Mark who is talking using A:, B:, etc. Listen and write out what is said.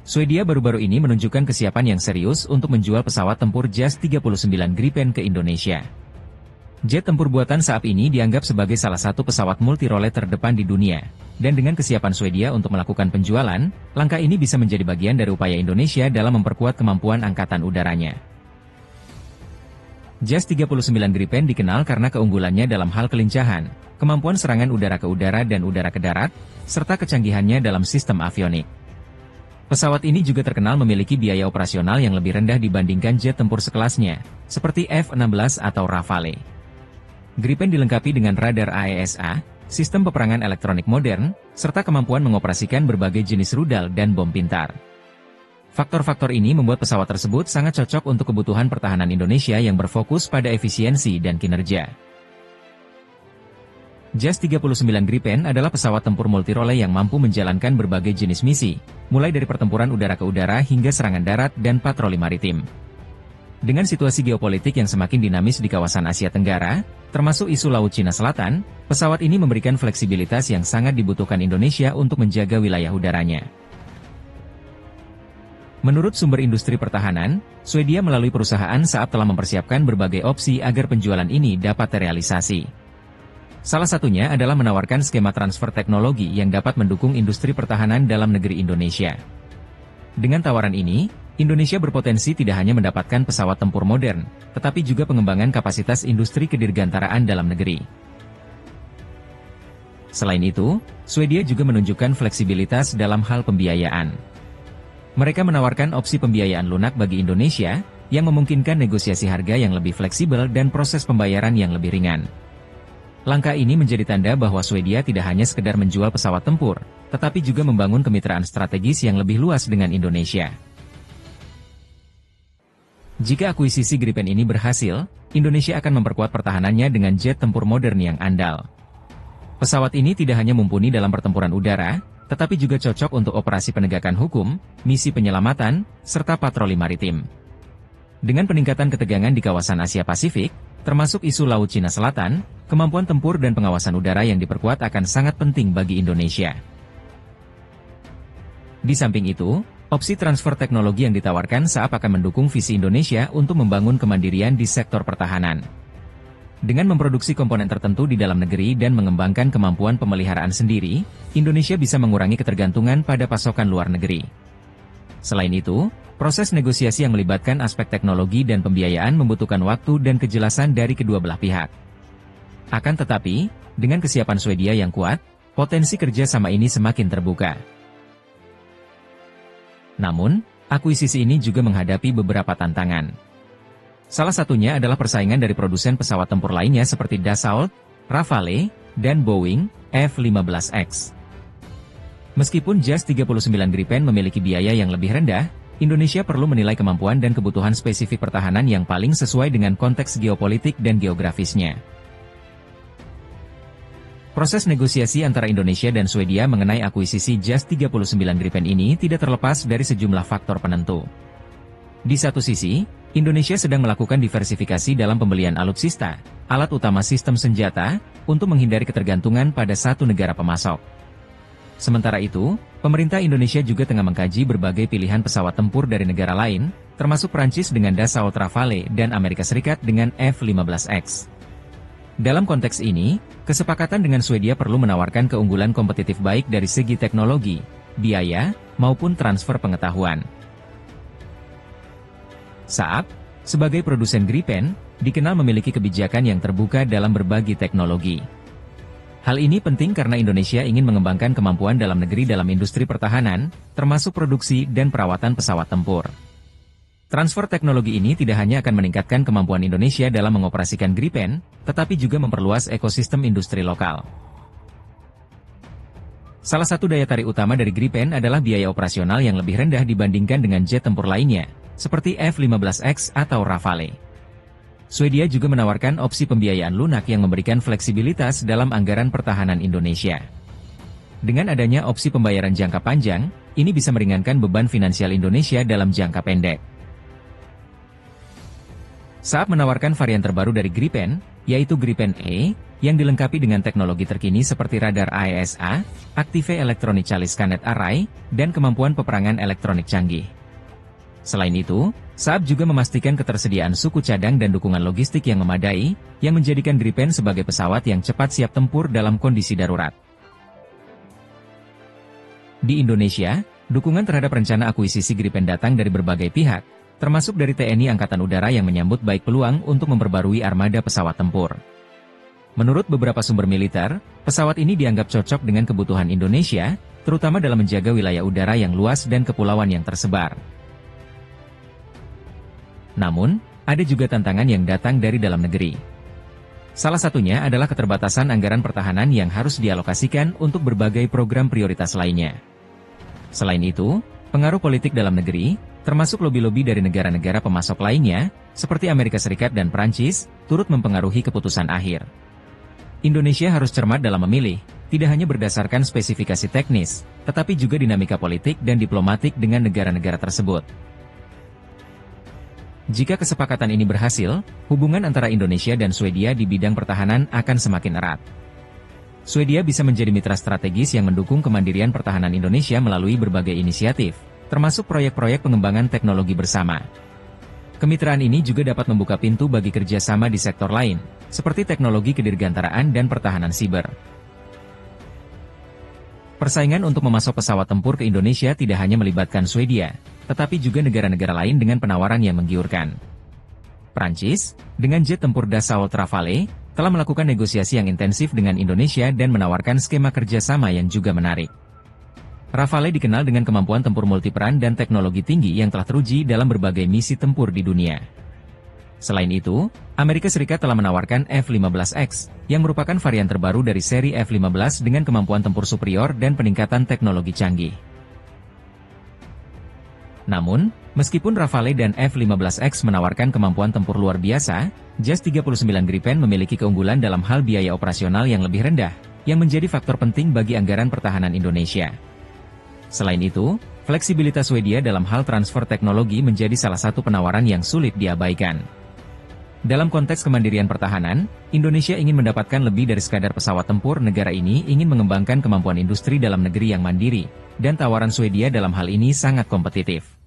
A: Swedia baru-baru ini menunjukkan kesiapan yang serius untuk menjual pesawat tempur JAS 39 Gripen ke Indonesia. Jet tempur buatan Saab ini dianggap sebagai salah satu pesawat multirole terdepan di dunia. Dan dengan kesiapan Swedia untuk melakukan penjualan, langkah ini bisa menjadi bagian dari upaya Indonesia dalam memperkuat kemampuan angkatan udaranya. JAS 39 Gripen dikenal karena keunggulannya dalam hal kelincahan, kemampuan serangan udara ke udara dan udara ke darat, serta kecanggihannya dalam sistem avionik. Pesawat ini juga terkenal memiliki biaya operasional yang lebih rendah dibandingkan jet tempur sekelasnya, seperti F-16 atau Rafale. Gripen dilengkapi dengan radar AESA, sistem peperangan elektronik modern, serta kemampuan mengoperasikan berbagai jenis rudal dan bom pintar. Faktor-faktor ini membuat pesawat tersebut sangat cocok untuk kebutuhan pertahanan Indonesia yang berfokus pada efisiensi dan kinerja. JAS 39 Gripen adalah pesawat tempur multirole yang mampu menjalankan berbagai jenis misi, mulai dari pertempuran udara ke udara hingga serangan darat dan patroli maritim. Dengan situasi geopolitik yang semakin dinamis di kawasan Asia Tenggara, termasuk isu Laut Cina Selatan, pesawat ini memberikan fleksibilitas yang sangat dibutuhkan Indonesia untuk menjaga wilayah udaranya. Menurut sumber industri pertahanan, Swedia melalui perusahaan Saab telah mempersiapkan berbagai opsi agar penjualan ini dapat terrealisasi. Salah satunya adalah menawarkan skema transfer teknologi yang dapat mendukung industri pertahanan dalam negeri Indonesia. Dengan tawaran ini, Indonesia berpotensi tidak hanya mendapatkan pesawat tempur modern, tetapi juga pengembangan kapasitas industri kedirgantaraan dalam negeri. Selain itu, Swedia juga menunjukkan fleksibilitas dalam hal pembiayaan. Mereka menawarkan opsi pembiayaan lunak bagi Indonesia, yang memungkinkan negosiasi harga yang lebih fleksibel dan proses pembayaran yang lebih ringan. Langkah ini menjadi tanda bahwa Swedia tidak hanya sekedar menjual pesawat tempur, tetapi juga membangun kemitraan strategis yang lebih luas dengan Indonesia. Jika akuisisi Gripen ini berhasil, Indonesia akan memperkuat pertahanannya dengan jet tempur modern yang andal. Pesawat ini tidak hanya mumpuni dalam pertempuran udara, tetapi juga cocok untuk operasi penegakan hukum, misi penyelamatan, serta patroli maritim. Dengan peningkatan ketegangan di kawasan Asia Pasifik, termasuk isu Laut Cina Selatan, kemampuan tempur dan pengawasan udara yang diperkuat akan sangat penting bagi Indonesia. Di samping itu, opsi transfer teknologi yang ditawarkan Saab akan mendukung visi Indonesia untuk membangun kemandirian di sektor pertahanan. Dengan memproduksi komponen tertentu di dalam negeri dan mengembangkan kemampuan pemeliharaan sendiri, Indonesia bisa mengurangi ketergantungan pada pasokan luar negeri. Selain itu, proses negosiasi yang melibatkan aspek teknologi dan pembiayaan membutuhkan waktu dan kejelasan dari kedua belah pihak. Akan tetapi, dengan kesiapan Swedia yang kuat, potensi kerjasama ini semakin terbuka. Namun, akuisisi ini juga menghadapi beberapa tantangan. Salah satunya adalah persaingan dari produsen pesawat tempur lainnya seperti Dassault, Rafale, dan Boeing F-15X. Meskipun JAS 39 Gripen memiliki biaya yang lebih rendah, Indonesia perlu menilai kemampuan dan kebutuhan spesifik pertahanan yang paling sesuai dengan konteks geopolitik dan geografisnya. Proses negosiasi antara Indonesia dan Swedia mengenai akuisisi JAS 39 Gripen ini tidak terlepas dari sejumlah faktor penentu. Di satu sisi, Indonesia sedang melakukan diversifikasi dalam pembelian alutsista, alat utama sistem senjata, untuk menghindari ketergantungan pada satu negara pemasok. Sementara itu, pemerintah Indonesia juga tengah mengkaji berbagai pilihan pesawat tempur dari negara lain, termasuk Prancis dengan Dassault Rafale dan Amerika Serikat dengan F-15X. Dalam konteks ini, kesepakatan dengan Swedia perlu menawarkan keunggulan kompetitif baik dari segi teknologi, biaya, maupun transfer pengetahuan. Saab, sebagai produsen Gripen, dikenal memiliki kebijakan yang terbuka dalam berbagi teknologi. Hal ini penting karena Indonesia ingin mengembangkan kemampuan dalam negeri dalam industri pertahanan, termasuk produksi dan perawatan pesawat tempur. Transfer teknologi ini tidak hanya akan meningkatkan kemampuan Indonesia dalam mengoperasikan Gripen, tetapi juga memperluas ekosistem industri lokal. Salah satu daya tarik utama dari Gripen adalah biaya operasional yang lebih rendah dibandingkan dengan jet tempur lainnya, seperti F-15X atau Rafale. Swedia juga menawarkan opsi pembiayaan lunak yang memberikan fleksibilitas dalam anggaran pertahanan Indonesia. Dengan adanya opsi pembayaran jangka panjang, ini bisa meringankan beban finansial Indonesia dalam jangka pendek. Saab menawarkan varian terbaru dari Gripen, yaitu Gripen E, yang dilengkapi dengan teknologi terkini seperti radar AESA, Active Electronic Scanned Array, dan kemampuan peperangan elektronik canggih. Selain itu, Saab juga memastikan ketersediaan suku cadang dan dukungan logistik yang memadai, yang menjadikan Gripen sebagai pesawat yang cepat siap tempur dalam kondisi darurat. Di Indonesia, dukungan terhadap rencana akuisisi Gripen datang dari berbagai pihak, termasuk dari TNI Angkatan Udara yang menyambut baik peluang untuk memperbarui armada pesawat tempur. Menurut beberapa sumber militer, pesawat ini dianggap cocok dengan kebutuhan Indonesia, terutama dalam menjaga wilayah udara yang luas dan kepulauan yang tersebar. Namun, ada juga tantangan yang datang dari dalam negeri. Salah satunya adalah keterbatasan anggaran pertahanan yang harus dialokasikan untuk berbagai program prioritas lainnya. Selain itu, pengaruh politik dalam negeri, termasuk lobi-lobi dari negara-negara pemasok lainnya, seperti Amerika Serikat dan Prancis, turut mempengaruhi keputusan akhir. Indonesia harus cermat dalam memilih, tidak hanya berdasarkan spesifikasi teknis, tetapi juga dinamika politik dan diplomatik dengan negara-negara tersebut. Jika kesepakatan ini berhasil, hubungan antara Indonesia dan Swedia di bidang pertahanan akan semakin erat. Swedia bisa menjadi mitra strategis yang mendukung kemandirian pertahanan Indonesia melalui berbagai inisiatif, termasuk proyek-proyek pengembangan teknologi bersama. Kemitraan ini juga dapat membuka pintu bagi kerjasama di sektor lain, seperti teknologi kedirgantaraan dan pertahanan siber. Persaingan untuk memasok pesawat tempur ke Indonesia tidak hanya melibatkan Swedia, tetapi juga negara-negara lain dengan penawaran yang menggiurkan. Prancis, dengan jet tempur Dassault Rafale, telah melakukan negosiasi yang intensif dengan Indonesia dan menawarkan skema kerjasama yang juga menarik. Rafale dikenal dengan kemampuan tempur multiperan dan teknologi tinggi yang telah teruji dalam berbagai misi tempur di dunia. Selain itu, Amerika Serikat telah menawarkan F-15X, yang merupakan varian terbaru dari seri F-15 dengan kemampuan tempur superior dan peningkatan teknologi canggih. Namun, meskipun Rafale dan F-15X menawarkan kemampuan tempur luar biasa, JAS 39 Gripen memiliki keunggulan dalam hal biaya operasional yang lebih rendah, yang menjadi faktor penting bagi anggaran pertahanan Indonesia. Selain itu, fleksibilitas Swedia dalam hal transfer teknologi menjadi salah satu penawaran yang sulit diabaikan. Dalam konteks kemandirian pertahanan, Indonesia ingin mendapatkan lebih dari sekadar pesawat tempur. Negara ini ingin mengembangkan kemampuan industri dalam negeri yang mandiri, dan tawaran Swedia dalam hal ini sangat kompetitif.